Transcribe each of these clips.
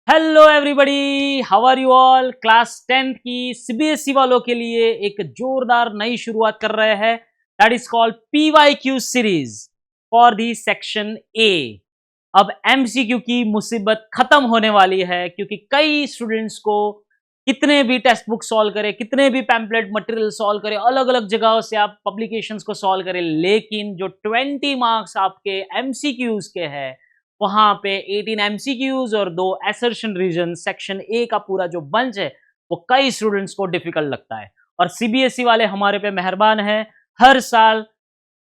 Hello everybody, how are you all. Class 10th की CBSE वालों के लिए एक जोरदार नई शुरुआत कर रहे हैं। That is called PYQ series for the section A. अब एमसीक्यू की मुसीबत खत्म होने वाली है, क्योंकि कई स्टूडेंट्स को कितने भी टेक्स्ट बुक सॉल्व करें, कितने भी पैम्पलेट मटेरियल सॉल्व करें, अलग अलग जगहों से आप पब्लिकेशंस को सॉल्व करें, लेकिन जो 20 मार्क्स आपके एमसीक्यूज के हैं वहां पे 18 एमसीक्यूज और 2 असर्शन रीजन सेक्शन ए का पूरा जो बंच है वो कई स्टूडेंट्स को डिफिकल्ट लगता है। और सीबीएसई वाले हमारे पे मेहरबान हैं, हर साल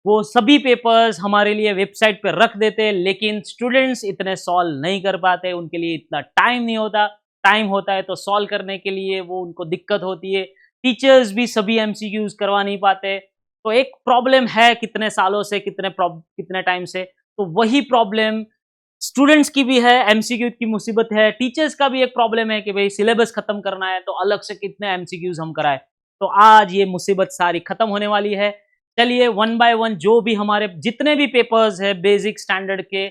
वो सभी पेपर्स हमारे लिए वेबसाइट पे रख देते हैं, लेकिन स्टूडेंट्स इतने सॉल्व नहीं कर पाते, उनके लिए इतना टाइम नहीं होता। टाइम होता है तो सॉल्व करने के लिए वो उनको दिक्कत होती है। टीचर्स भी सभी एमसीक्यूज करवा नहीं पाते। तो एक प्रॉब्लम है कितने सालों से, कितने टाइम से। तो वही प्रॉब्लम स्टूडेंट्स की भी है, एमसीक्यू की मुसीबत है, टीचर्स का भी एक प्रॉब्लम है कि भाई सिलेबस खत्म करना है तो अलग से कितने एमसीक्यूज हम कराए। तो आज ये मुसीबत सारी खत्म होने वाली है। चलिए वन बाय वन जो भी हमारे जितने भी पेपर्स है बेसिक स्टैंडर्ड के,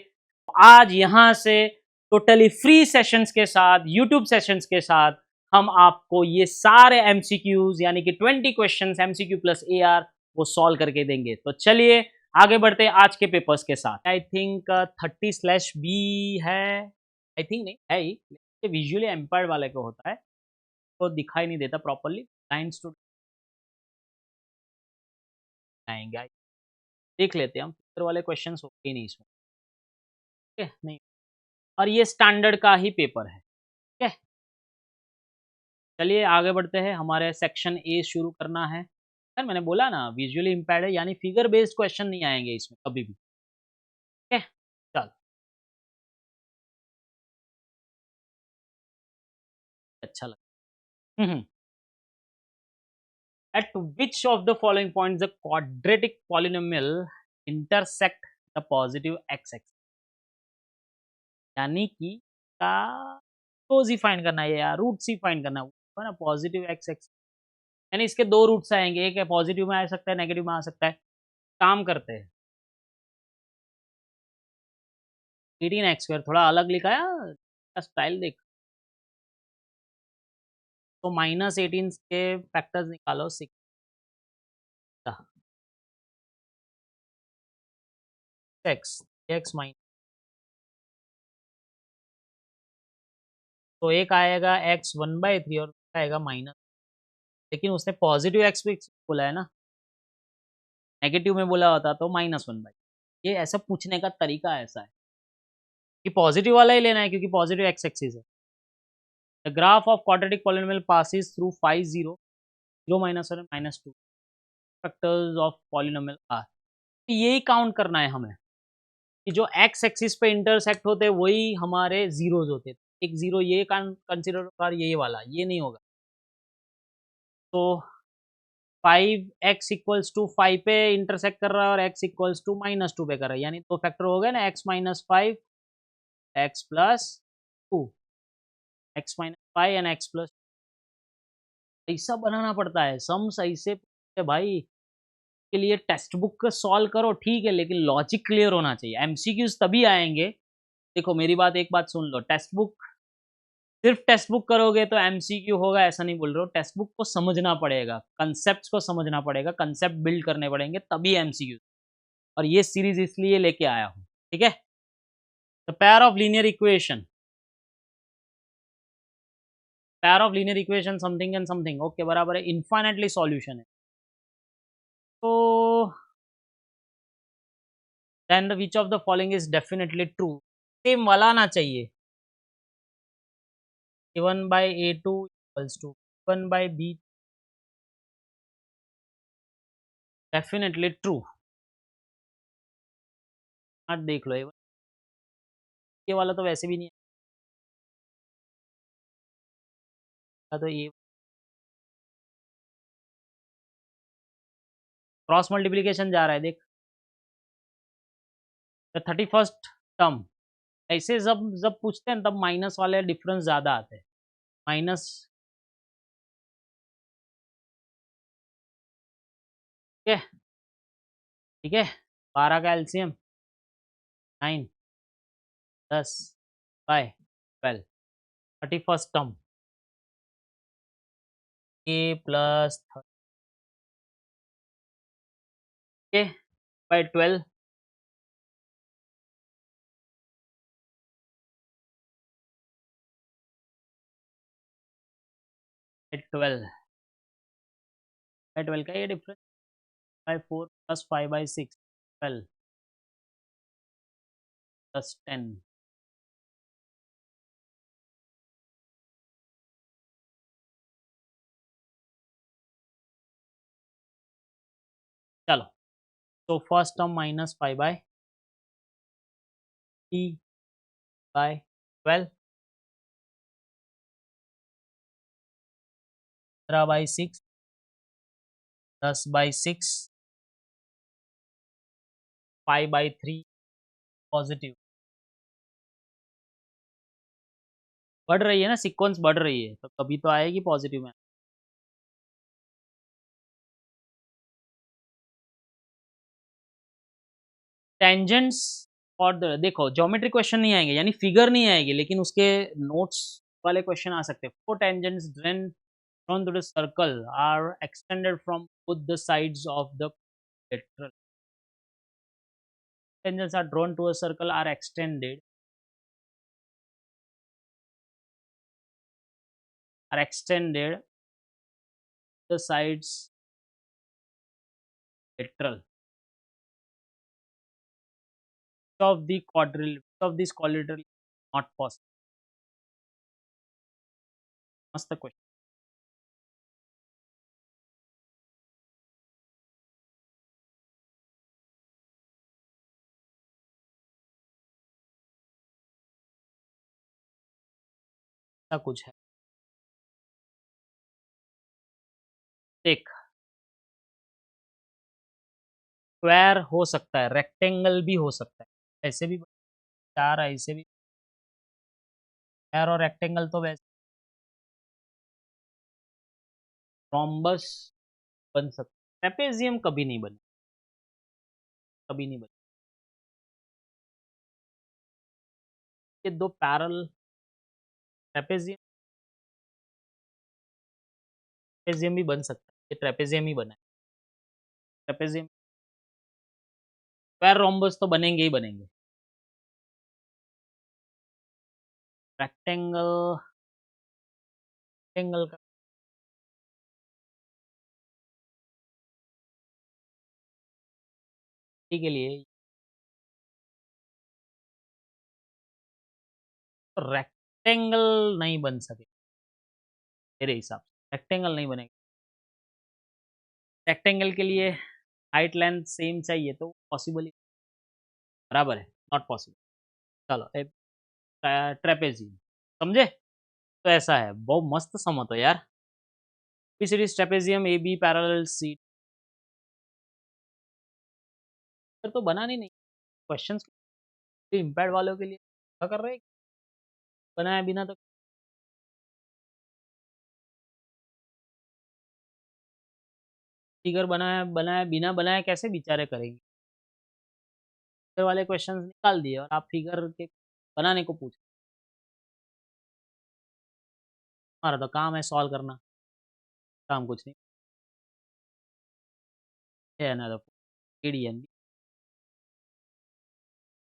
आज यहां से टोटली फ्री सेशंस के साथ, यूट्यूब सेशंस के साथ हम आपको ये सारे एमसीक्यूज यानी कि 20 क्वेश्चंस एमसीक्यू प्लस एआर वो सॉल्व करके देंगे। तो चलिए आगे बढ़ते हैं आज के पेपर्स के साथ। आई थिंक 30/B है। आई थिंक नहीं है ही, विजुअली एम्पायर्ड वाले को होता है तो दिखाई नहीं देता प्रॉपरली। ब्लाइंड स्टूडेंट आएंगे, देख लेते हैं हम। फिगर वाले क्वेश्चंस होते ही नहीं इसमें, ठीक है? नहीं, और ये स्टैंडर्ड का ही पेपर है, ठीक है। चलिए आगे बढ़ते हैं, हमारे सेक्शन ए शुरू करना है। सर मैंने बोला ना विजुअली इम्पेयर्ड है, यानी फिगर बेस्ड क्वेश्चन नहीं आएंगे इसमें कभी भी, ठीक है। चल अच्छा लगा। At which of the following points the quadratic polynomial intersect the positive x-axis? यानी कि का रोज ही फाइंड करना है या रूट ही फाइंड करना है ना, पॉजिटिव एक्स एक्स। यानी इसके दो रूट्स आएंगे, एक है पॉजिटिव में आ सकता है, नेगेटिव में आ सकता है। काम करते हैं, 18x² थोड़ा अलग लिखा है, स्टाइल देख। तो -18 के फैक्टर्स निकालो, 6 एक्स एक्स माइनस, तो एक आएगा x1/3 और आएगा माइनस। लेकिन उसने पॉजिटिव एक्स भी बोला है ना, नेगेटिव में बोला होता तो -1/। ये ऐसा पूछने का तरीका ऐसा है कि पॉजिटिव वाला ही लेना है, क्योंकि पॉजिटिव एक्स एक्सिस है। The graph of quadratic polynomial passes through 5 0 0 -1 -2 factors of polynomial are. तो यही काउंट करना है हमें कि जो एक्स एक्सिस पे इंटरसेक्ट होते हैं वही हमारे जीरोज होते हैं। एक जीरो ये कंसिडर होगा, ये वाला ये नहीं होगा। तो 5x इक्वल्स टू 5 पे इंटरसेक्ट कर रहा है और x इक्वल्स टू -2 पे कर रहा है, यानी दो फैक्टर हो गए ना, x-5 x+2, x-5 and x+। ऐसा बनाना पड़ता है सम सही से भाई। के लिए टेक्स्ट बुक का सॉल्व करो ठीक है, लेकिन लॉजिक क्लियर होना चाहिए। एमसीक्यूज तभी आएंगे, देखो मेरी बात, एक बात सुन लो, टेक्स्ट बुक सिर्फ टेक्स्ट बुक करोगे तो एमसीक्यू होगा ऐसा नहीं बोल रहे हो। टेक्स्ट बुक को समझना पड़ेगा, कंसेप्ट को समझना पड़ेगा, कंसेप्ट बिल्ड करने पड़ेंगे तभी एमसीक्यू। और ये सीरीज इसलिए लेके आया हूं, ठीक है। The pair of linear equation, pair of linear equation something and something okay बराबर है इनफाइनाइटली सॉल्यूशन है। तो then the which of the following is definitely true, same वाला आना चाहिए। a1/a2 equals to a1/b, definitely true. आज देख लो ये वाला तो वैसे भी नहीं है, तो ये क्रॉस मल्टीप्लीकेशन जा रहा है देख। द 31st टर्म, ऐसे जब जब पूछते हैं तब माइनस वाले डिफरेंस ज्यादा आते हैं। माइनस, ठीक है, ठीक है। 12 का LCM 9 10 by 12, 31st term a plus by 12 by 12 का ये difference by 4 plus 5 by 6 12 plus 10 चलो तो first term minus 5 by 3 by 12 15 by 6 10 by 6 5 by 3 positive बढ़ रही है ना, सीक्वेंस बढ़ रही है तो कभी तो आएगी पॉजिटिव में। टेंजेंट्स और देखो ज्योमेट्री क्वेश्चन नहीं आएंगे यानी फिगर नहीं आएगी, लेकिन उसके नोट्स वाले क्वेश्चन आ सकते हैं। Four tangents drain drawn to the circle are extended from both the sides of the lateral. Tangents are drawn to a circle are extended the sides lateral. Which of the quadrilateral, which of these quadrilateral not possible? What's the question? ऐसा कुछ है, देख square हो सकता है, rectangle भी हो सकता है, ऐसे भी चार ऐसे भी स्क्वायर और रेक्टेंगल तो वैसे रोम्बस बन सकता है, ट्रेपेजियम कभी नहीं बने, कभी नहीं बने। ये दो पैरल ट्रेपेजियम, ट्रेपेजियम भी बन सकता है, ये ट्रेपेजियम ही बना है। ट्रेपेजियम स्क्वायर रोम्बस तो बनेंगे ही बनेंगे। रेक्टेंगल, रेक्टेंगल का के लिए तो रेक्टेंगल नहीं बन सके मेरे हिसाब से, रेक्टेंगल नहीं बनेगा। रेक्टेंगल के लिए हाइट लेंथ सेम चाहिए तो पॉसिबल ही बराबर है, नॉट पॉसिबल। चलो ट्रेपेजियम समझे, तो ऐसा है, बहुत मस्त समझ हो यार। B series trapezium A B parallel C, फिर तो बनानी नहीं क्वेश्चंस, इम्पैक्ट वालों के लिए क्या कर रहे हैं, बनाया बिना तो फिगर बनाया बनाया बिना बनाया कैसे बेचारे करेंगे। फिगर वाले क्वेश्चंस निकाल दिए और आप फिगर के बनाने को पूछ, हमारा तो काम है सॉल्व करना, काम कुछ नहीं है ना। तो एडीएन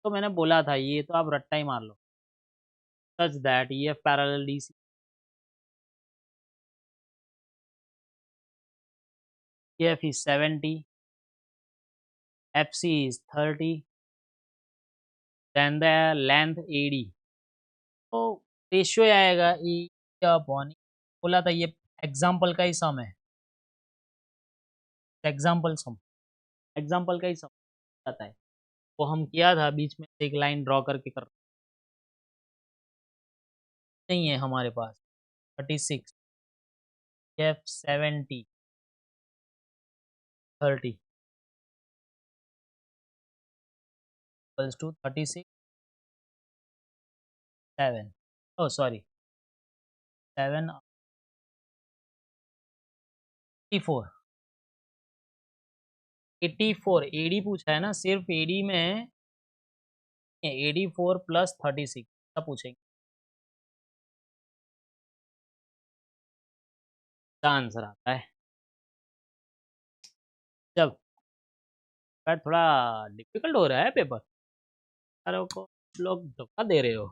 तो मैंने बोला था, ये तो आप रट्टा ही मार लो। Such that E F parallel D C, F is 70, F C is 30, then the length AD, तो रेशियो आएगा ई अपॉन, बोला था ये एग्जाम्पल का ही सम है, एग्जाम्पल सम, एग्जाम्पल का ही सम आता है। वो हम किया था बीच में एक लाइन ड्रॉ करके कर, नहीं है हमारे पास 36 F 70 30 equals to 36 7, oh sorry 7 84 84 AD पूछा है ना, सिर्फ एडी में 84 प्लस 36 पूछेंगे। का आंसर आता है। जब यार थोड़ा डिफिकल्ट हो रहा है पेपर, अरे को लोग धोखा दे रहे हो।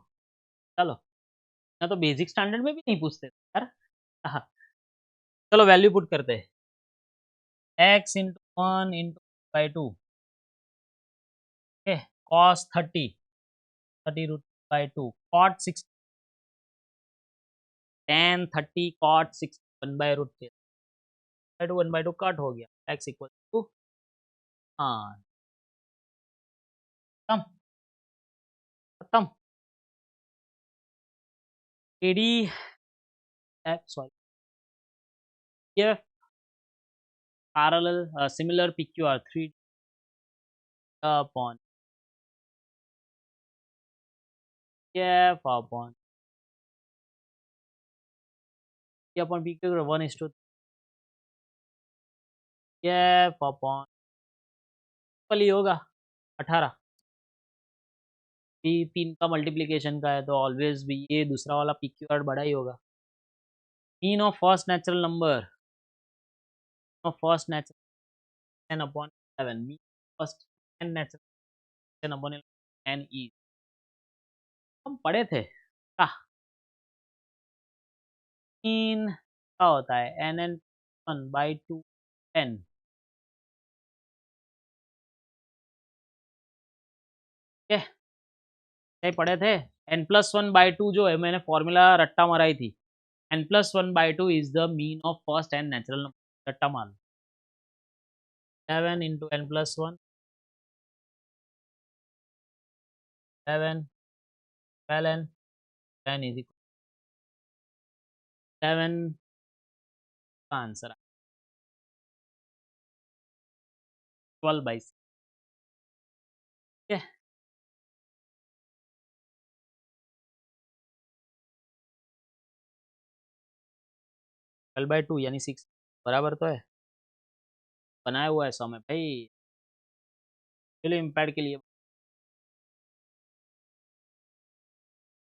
चलो, ना तो बेसिक स्टैंडर्ड में भी नहीं पूछते यार। हाँ, चलो वैल्यू पुट करते हैं। X into 1 into 2 cos 30 root 2 cot 6 tan 30 cot 6 1/√6 1/2 cut हो गया एक्स इक्वल टू, हाँ खत्म खत्म। एडी एक्स सॉरी, ये parallel similar PQR 3 upon F upon ये अपॉन PQ 1:2 एफ अपॉन कल ही होगा 18। ये 3 का मल्टीप्लिकेशन का है तो ऑलवेज भी ये दूसरा वाला PQR बड़ा ही होगा। Mean of first natural number of first natural 10 upon 11 mean first 10 natural 10 upon 11 ई हम पढ़े थे का मीन क्या होता है NN1/2 n ठीक है, सही पढ़े थे। n+1/2 जो है मैंने फॉर्मूला रट्टा माराई थी, n+1/2 is the mean of first and natural number, रट्टा मार 11 इंटू n+1 11 12 10 इज इक्वल 11 का आंसर 12/6 ठीक है। 12/2 यानी 6 बराबर तो है, बनाया हुआ है समय भाई, चलो इम्पैक्ट के लिए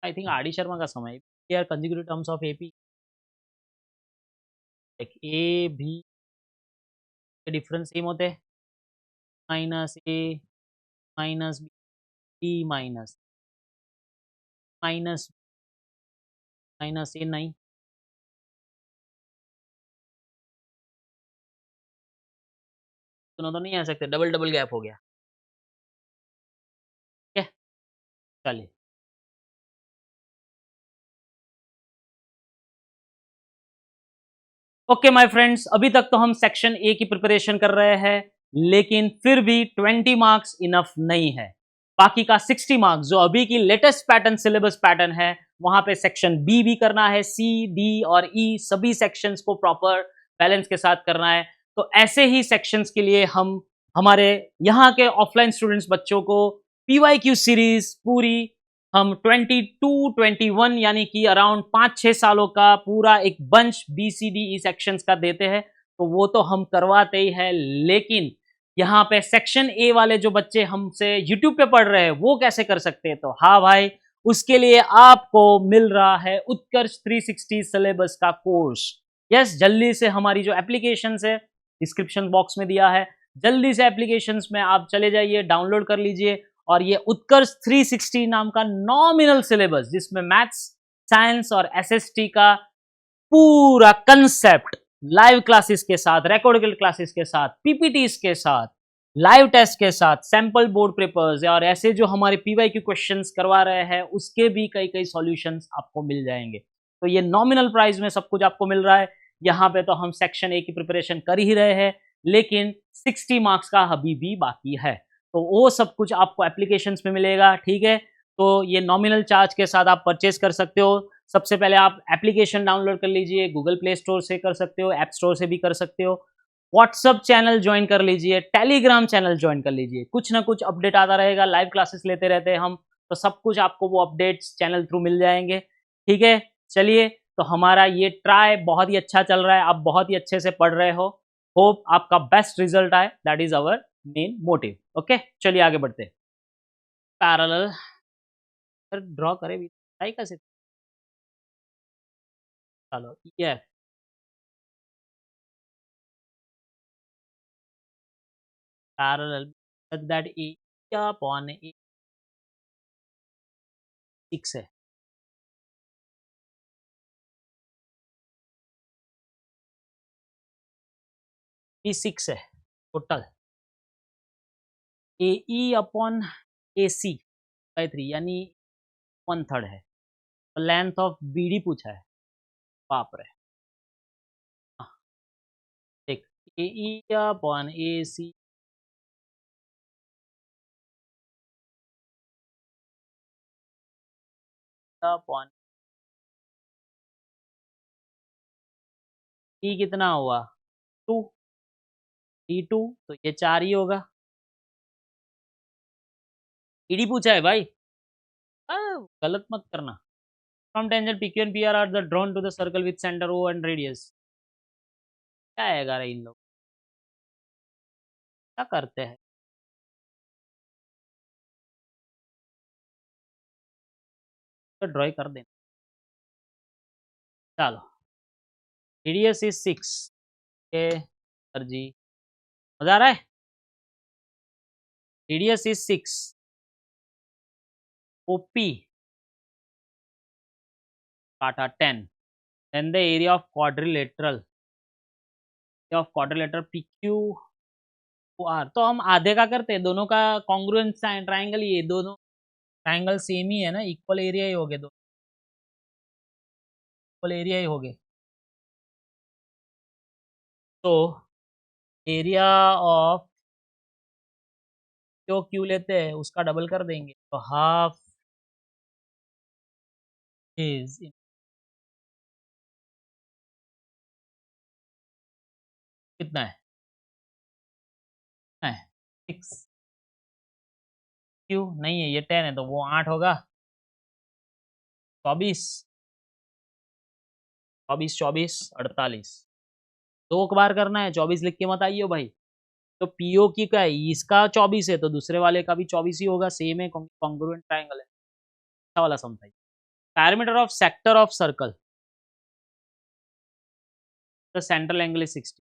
I think R D Sharma का समय यार consecutive terms of AP A B के डिफरेंस सेम होते हैं, -a -b minus minus -a नहीं, दोनों तो नहीं आ सकते, डबल डबल गैप हो गया ठीक है। चलिए ओके माय फ्रेंड्स, अभी तक तो हम सेक्शन ए की प्रिपरेशन कर रहे हैं, लेकिन फिर भी 20 मार्क्स इनफ नहीं है। बाकी का 60 मार्क्स जो अभी की लेटेस्ट पैटर्न सिलेबस पैटर्न है, वहां पे सेक्शन बी भी करना है, सी डी और ई सभी सेक्शंस को प्रॉपर बैलेंस के साथ करना है। तो ऐसे ही सेक्शंस के लिए हम हमारे यहाँ के ऑफलाइन स्टूडेंट्स बच्चों को PYQ सीरीज पूरी हम 22-21 यानी कि अराउंड 5-6 सालों का पूरा एक बंच BCDE सेक्शंस का देते हैं, तो वो तो हम करवाते ही है, लेकिन यहाँ पे सेक्शन ए वाले जो बच्चे हमसे यूट्यूब पे पढ़ रहे हैं वो कैसे कर सकते हैं? तो हाँ भाई, उसके लिए आपको मिल रहा है उत्कर्ष 360 सिलेबस का कोर्स। यस, जल्दी से हमारी जो एप्लीकेशन है डिस्क्रिप्शन बॉक्स में दिया है, जल्दी से एप्लीकेशन में आप चले जाइए, डाउनलोड कर लीजिए और ये उत्कर्ष 360 नाम का नॉमिनल सिलेबस जिसमें मैथ्स, साइंस और एसएसटी का पूरा कंसेप्ट लाइव क्लासेस के साथ, रिकॉर्डेड क्लासेस के साथ, पीपीटीज के साथ, लाइव टेस्ट के साथ, सैंपल बोर्ड पेपर्स और ऐसे जो हमारे पीवाईक्यू क्वेश्चंस करवा रहे हैं उसके भी कई कई सॉल्यूशंस आपको मिल जाएंगे। तो ये नॉमिनल प्राइस में सब कुछ आपको मिल रहा है। यहाँ पे तो हम सेक्शन ए की प्रिपरेशन कर ही रहे हैं, लेकिन 60 मार्क्स का अभी भी बाकी है, तो वो सब कुछ आपको एप्लीकेशंस में मिलेगा ठीक है। तो ये नॉमिनल चार्ज के साथ आप परचेज कर सकते हो। सबसे पहले आप एप्लीकेशन डाउनलोड कर लीजिए, गूगल प्ले स्टोर से कर सकते हो, ऐप स्टोर से भी कर सकते हो, व्हाट्सअप चैनल ज्वाइन कर लीजिए, टेलीग्राम चैनल ज्वाइन कर लीजिए, कुछ ना कुछ अपडेट आता रहेगा, लाइव क्लासेस लेते रहते हैं हम, तो सब कुछ आपको वो अपडेट्स चैनल थ्रू मिल जाएंगे ठीक है। चलिए, तो हमारा ये ट्राई बहुत ही अच्छा चल रहा है, आप बहुत ही अच्छे से पढ़ रहे हो, होप आपका बेस्ट रिजल्ट आए, that is our main motive. Okay, चलिए आगे बढ़ते हैं। पैरेलल ड्रॉ करें भी कैसे, चलो ये parallel such that area upon a 6 है, ये 6 है total, AE upon AC by 3 यानी 1/3 है। तो लेंथ ऑफ BD पूछा है, बाप रे। हाँ, देख AE upon AC upon E कितना हुआ 2, D2 तो ये 4 ही होगा। ED पूछा है भाई, गलत मत करना। From tangent PQ and PR are the drawn to the circle with center O and radius। क्या आएगा रे इन लोग, क्या करते हैं? तो ड्रॉ कर देना। चलो, रेडियस इज 6 के सर जी, मजा आ रहा है। रेडियस इज 6, OP काटा 10, then the area of quadrilateral PQ R। तो हम आधे का करते हैं, दोनों का कॉन्ग्रुएंट ट्राइंगल, ये दोनों ट्राइंगल सेम ही है ना, इक्वल एरिया ही हो गए, दो इक्वल एरिया ही हो गए। तो एरिया ऑफ जो क्यू लेते हैं उसका डबल कर देंगे, तो हाफ इज कितना है, 6 क्यू नहीं है, ये 10 है, तो वो 8 होगा, 24 24 24 48, दो बार करना है, 24 लिख के मत आइयो भाई। तो पीओ की क्या है, इसका 24 है तो दूसरे वाले का भी 24 ही होगा, सेम है, कॉन्ग्रुएंट ट्राइंगल है। अच्छा वाला समझाइए। Parameter of sector of circle, the central angle is 60।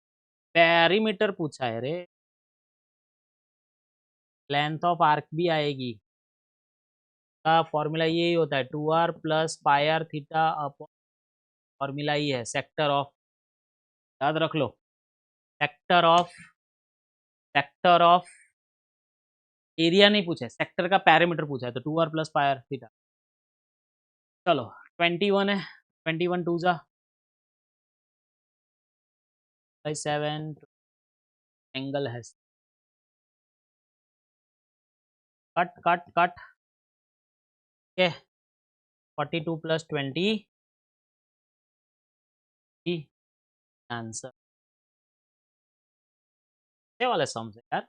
Perimeter पूछा है रे, लेंथ ऑफ आर्क भी आएगी, का फॉर्मूला यही होता है 2r plus pi R theta upon, formula ही है सेक्टर ऑफ, याद रख लो, सेक्टर ऑफ एरिया नहीं पूछा है, सेक्टर का पैरामीटर पूछा है, तो 2r plus pi R theta. चलो 21 है, 21 2 जा 7, एंगल है, कट कट कट के 42 प्लस 20 आंसर वाले सम से यार।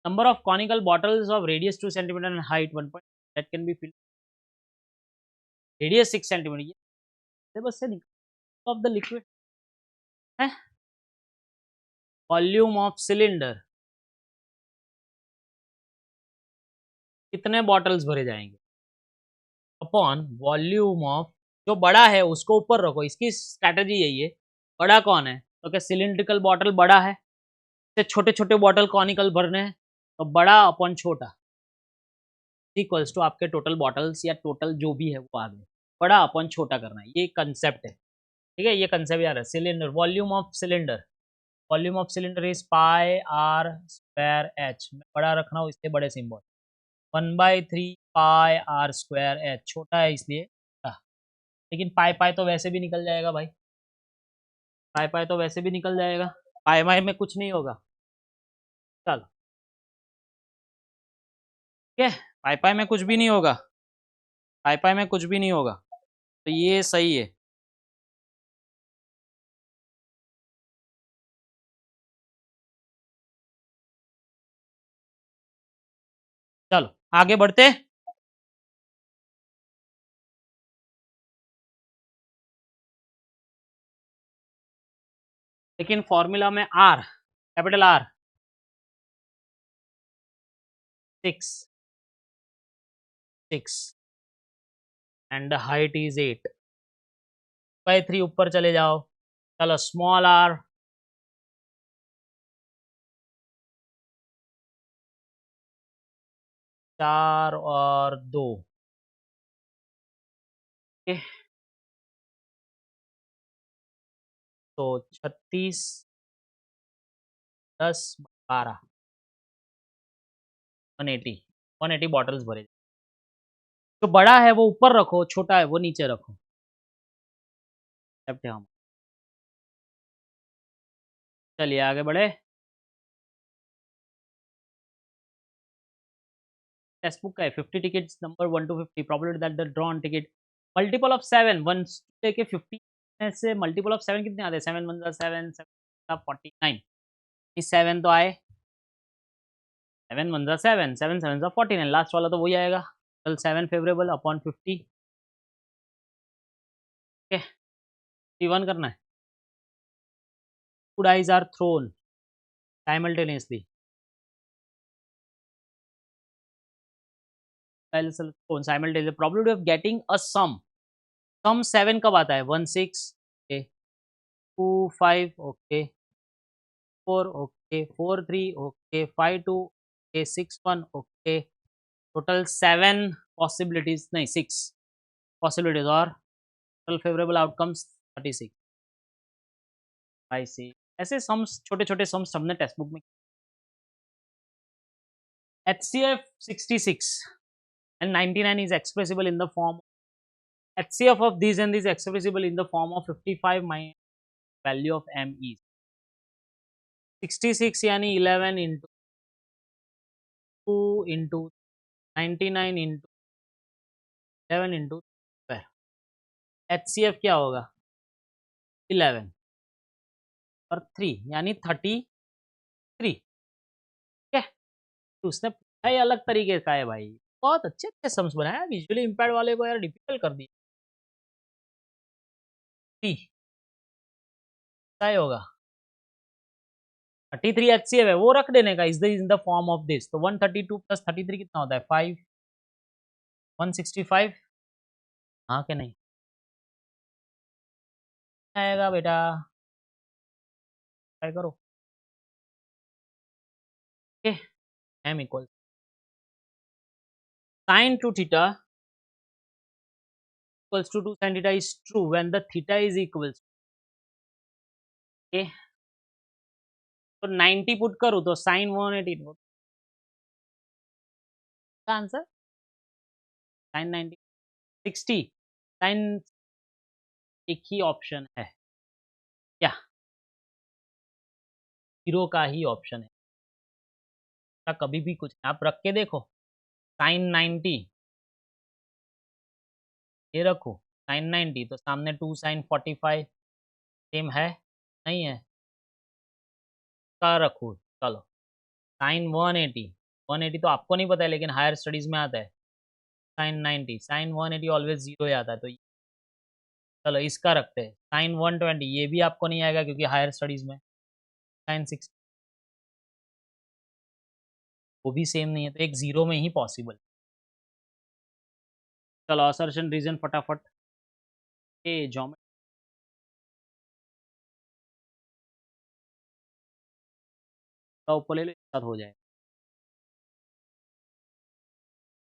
Number of conical bottles of radius 2 centimetre and height 1 point that can be filled, radius 6 centimetre, ये बस से निकल ऑफ द लिक्विड है, वॉल्यूम ऑफ सिलेंडर, कितने बॉटल्स भरे जाएंगे, अपॉन वॉल्यूम ऑफ, जो बड़ा है उसको ऊपर रखो, इसकी स्ट्रैटेजी यही है। बड़ा कौन है, तो क्या सिलिंड्रिकल बॉटल बड़ा है, छोटे छोटे बॉटल कॉनिकल भरने हैं, तो बड़ा अपॉन छोटा इक्वल्स टू आपके टोटल बॉटल्स या टोटल जो भी है वो आ गए, बड़ा अपॉन छोटा करना है, ये कंसेप्ट है, ठीक है। ये कंसेप्ट यार है, cylinder volume of cylinder is pi R square H, बड़ा रखना हो इसलिए बड़े symbol, 1/3 pi R square H, छोटा है इसलिए, लेकिन पाई पाई तो वैसे भी निकल जाएगा भाई, पाई पाई तो वैसे भी निकल जाएगा, पाई पाई में कुछ नहीं होगा। चलो ठीक है, पाई पाई में कुछ भी नहीं होगा, पाई पाई में कुछ भी नहीं होगा, तो ये सही है। चलो आगे बढ़ते, लेकिन फॉर्मूला में R, capital R 6 and height is 8/3, ऊपर चले जाओ, चलो स्मॉल आर 4 और 2 ओके। तो 36 10 12 180 180 बॉटल्स भरे। जो बड़ा है वो ऊपर रखो, छोटा है वो नीचे रखो। एक्सेप्ट है हम। चलिए आगे बढ़े। टेक्स्ट बुक का है 50 tickets number 1 to 50 probability that the drawn ticket multiple of 7 1 लेके 50 में से मल्टीपल ऑफ 7 कितने आते हैं? 7 1 7 7 49 इस 7 तो आए 7 1 7 7 7 49 लास्ट वाला तो वही आएगा। चल 7 फेवरेबल अपॉन 50 ओके 1 करना है। Two dice are thrown simultaneously thrown simultaneously probability of getting a sum 7 कब आता है? 1 6 okay 2 5 okay 4 okay 4 3 okay 5 2 okay 6 1 okay total 7 possibilities नहीं 6 पॉसिबिलिटीज और total favourable outcomes 36 I see. ऐसे सम्स छोटे छोटे सम्स सबने टेक्स्ट बुक में। HCF 66 and 99 is expressible in the form HCF of these and these expressible in the form of 55 minus value of M is 66 यानी 11 into 2 into 99 into 11 into HCF क्या होगा? 11 और 3 यानी 33 ठीक है। तो उसने पूछा ही अलग तरीके का है भाई। बहुत अच्छे अच्छे सम्स बनाया। विजुअली इम्पेयर्ड वाले को यार डिफिकल्ट कर दिया। 3 क्या होगा? 33 HCF है वो रख देने का is the form of this. तो 132 प्लस 33 कितना होता है? 5 165 हाँ कि नहीं आएगा बेटा? ट्राई करो। Okay m equal sin 2 theta equals to 2 sin theta is true when the theta is equals okay तो 90 पुट करूँ तो sin 180 का आंसर sin 90 60 sin एक ही ऑप्शन है क्या? 0 का ही ऑप्शन है। कभी भी कुछ आप रख के देखो sin 90 ये रखो sin 90 तो सामने 2 sin 45 सेम है नहीं है? का रखो चलो sin 180 180 तो आपको नहीं पता है लेकिन हायर स्टडीज में आता है। sin 90 sin 180 ऑलवेज 0 ही आता है तो चलो इसका रखते हैं sin 120 ये भी आपको नहीं आएगा क्योंकि हायर स्टडीज में sin 60 वो भी सेम नहीं है तो एक 0 में ही पॉसिबल। चलो असर्शन रीजन फटाफट ए ज्योमेट्री का ऊपर ले लो एक साथ हो जाए।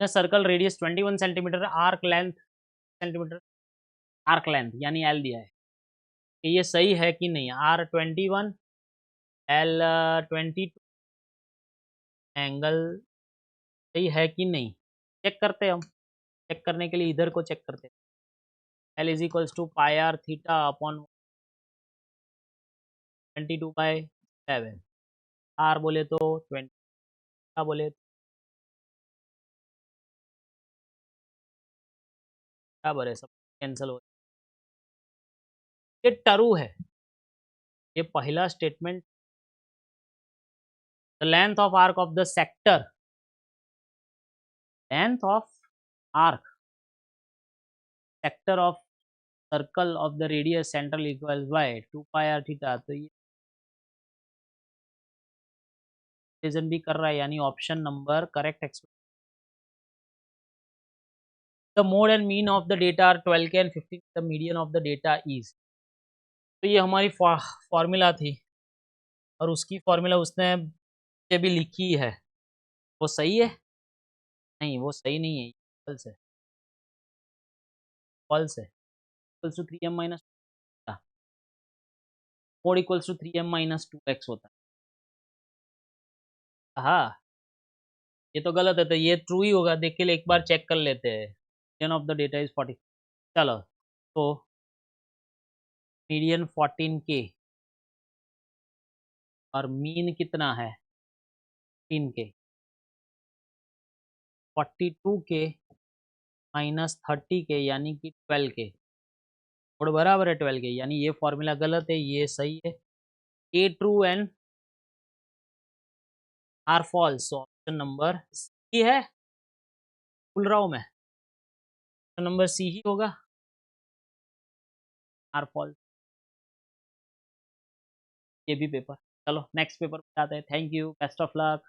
Circle radius 21 centimetre arc length centimetre arc length यानी एल दिया है कि ये सही है कि नहीं। R21 L22 एंगल सही है कि नहीं चेक करते हैं हम। चेक करने के लिए इधर को चेक करते हैं। L is equals to pi R theta upon 22/7 R बोले तो 20 का बोले बराबर है सब कैंसिल हो। ये टरू है ये पहला statement. The length of arc of the sector length of arc sector of circle of the radius central equal by 2 pi R theta. तो ये रीजन भी कर रहा है यानी option number correct explain. The mode and mean of the data are 12K and 15 the median of the data is. तो ये हमारी फॉर्मूला थी और उसकी फॉर्मूला उसने भी लिखी है वो सही है। नहीं वो सही नहीं है, फॉल्स है, फॉल्स है। Equals to 3m minus, mode equals to 3m minus 2x होता है। हाँ, ये तो गलत है, तो ये ट्रू ही होगा, देख के लिए एक बार चेक कर लेते हैं। Median of the data is 40। चलो, तो मीडियन 14K और मीन कितना है 3K। 42K माइनस 30K यानी कि 12K, और बराबर है 12K, यानी ये फॉर्मूला गलत है, ये सही है। A true and R false, option number C है। भूल रहा हूं मैं, ऑप्शन नंबर सी ही होगा, आर फॉल्स। ये भी पेपर। चलो नेक्स्ट पेपर पे आते हैं। Thank you, best of luck.